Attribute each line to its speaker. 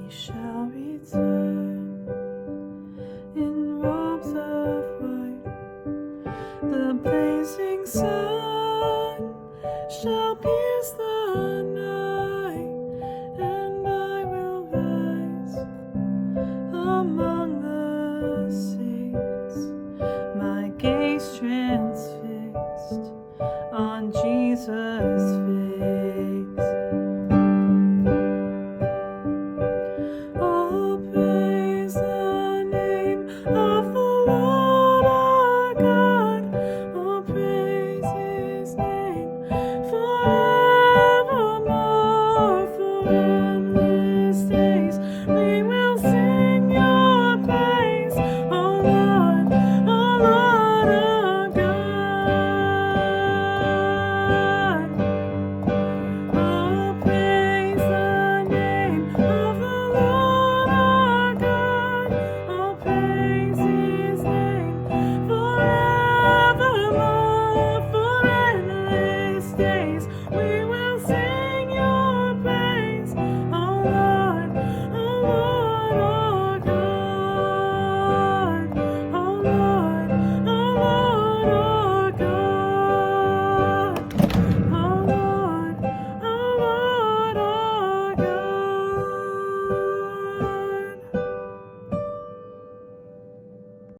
Speaker 1: shall return in robes of white. The blazing sun shall pierce the night, and I will rise among the saints, my gaze transfixed on Jesus' face. Oh, praise the name of the Lord our God. Oh, praise His name forevermore. For endless days we will sing Your praise, O Lord our God. Oh, praise the name of the Lord our God. Oh, praise His name forevermore. For endless days we will sing